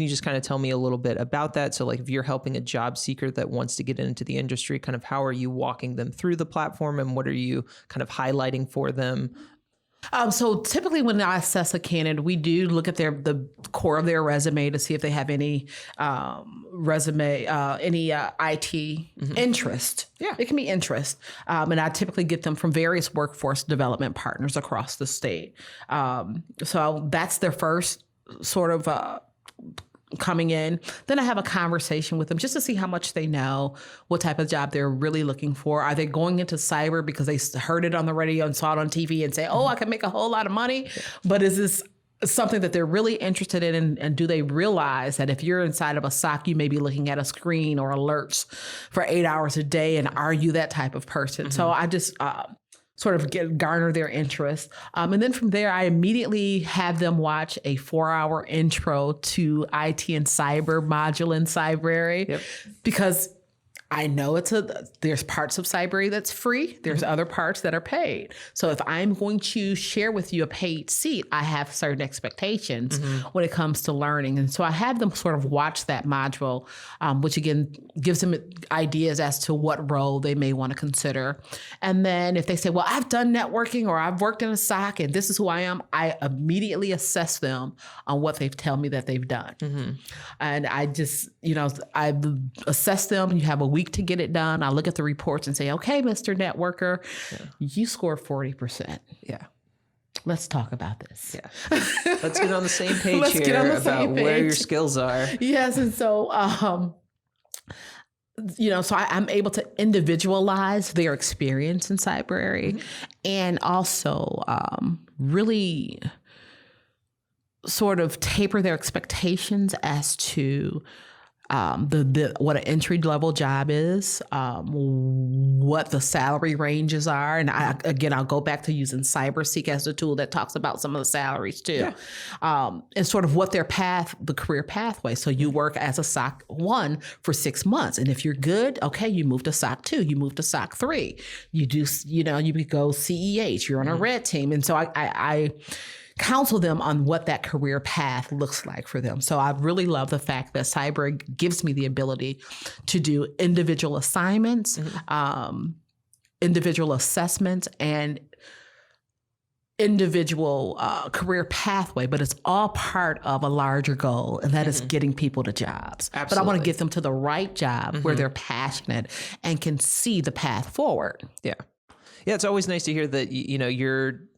can you just kind of tell me a little bit about that? So like if you're helping a job seeker that wants to get into the industry, kind of how are you walking them through the platform and what are you kind of highlighting for them? So typically when I assess a candidate, we do look at the core of their resume to see if they have any IT interest. Yeah, it can be interest. And I typically get them from various workforce development partners across the state. So that's their first sort of coming in. Then I have a conversation with them just to see how much they know, what type of job they're really looking for. Are they going into cyber because they heard it on the radio and saw it on TV and say, oh, I can make a whole lot of money? But is this something that they're really interested in? And do they realize that if you're inside of a SOC, you may be looking at a screen or alerts for 8 hours a day? And are you that type of person? So I just sort of garner their interest. And then from there, I immediately have them watch a 4-hour intro to IT and cyber module in Cybrary, because I know there's parts of Cybrary that's free. There's other parts that are paid. So if I'm going to share with you a paid seat, I have certain expectations when it comes to learning. And so I have them sort of watch that module, which again gives them ideas as to what role they may want to consider. And then if they say, well, I've done networking or I've worked in a SOC and this is who I am, I immediately assess them on what they've told me that they've done. And I just, I assess them. You have a week to get it done. I look at the reports and say, okay, Mr. Networker, you scored 40%. Yeah. Let's talk about this. Yeah. Let's get on the same page here about where your skills are. Yes. And so, so I'm able to individualize their experience in Cybrary and also really sort of taper their expectations as to what an entry level job is, what the salary ranges are. And I'll go back to using CyberSeek as a tool that talks about some of the salaries too. And sort of what the career pathway. So you work as a SOC 1 for 6 months. And if you're good, okay, you move to SOC 2, you move to SOC 3, you do, you go CEH, you're on a red team. And so I counsel them on what that career path looks like for them. So I really love the fact that Cybrary gives me the ability to do individual assignments, individual assessments, and individual career pathway, but it's all part of a larger goal, and that is getting people to jobs. Absolutely. But I want to get them to the right job where they're passionate and can see the path forward. Yeah. Yeah, it's always nice to hear that, you're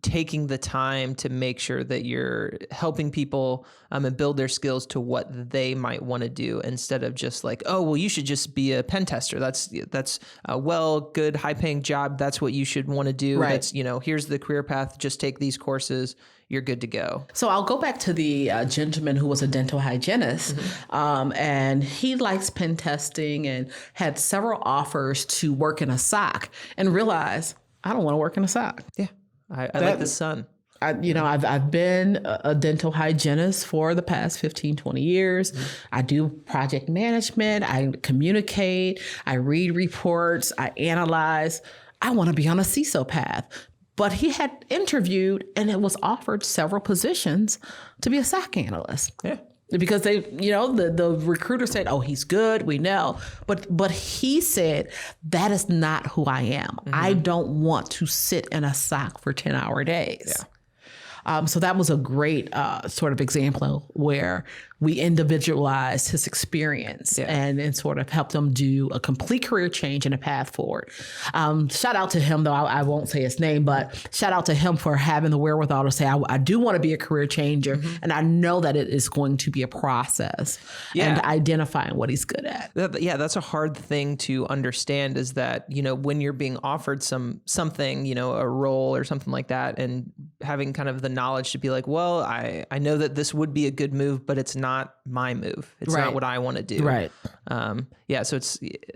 taking the time to make sure that you're helping people and build their skills to what they might want to do, instead of just like, oh, well, you should just be a pen tester. That's a good, high paying job. That's what you should want to do. Right. That's, here's the career path. Just take these courses. You're good to go. So I'll go back to the gentleman who was a dental hygienist, and he likes pen testing and had several offers to work in a SOC and realized, I don't want to work in a SOC. Yeah. I like the sun. I've been a dental hygienist for the past 15, 20 years. I do project management. I communicate. I read reports. I analyze. I want to be on a CISO path. But he had interviewed and it was offered several positions to be a SOC analyst. Yeah. Because they, the recruiter said, oh, he's good, we know. But he said, that is not who I am. I don't want to sit in a SOC for 10-hour days. Yeah. So that was a great sort of example where we individualized his experience and sort of helped him do a complete career change and a path forward. Shout out to him, though I won't say his name, but shout out to him for having the wherewithal to say, I do want to be a career changer. And I know that it is going to be a process and identifying what he's good at. That's a hard thing to understand, is that, when you're being offered something, a role or something like that, and having kind of the knowledge to be like, well, I know that this would be a good move, but it's not my move. It's not what I want to do. Right. So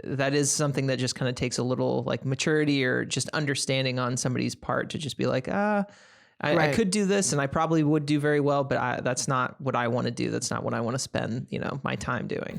that is something that just kind of takes a little like maturity or just understanding on somebody's part to just be like, I could do this and I probably would do very well, but that's not what I want to do. That's not what I want to spend, my time doing.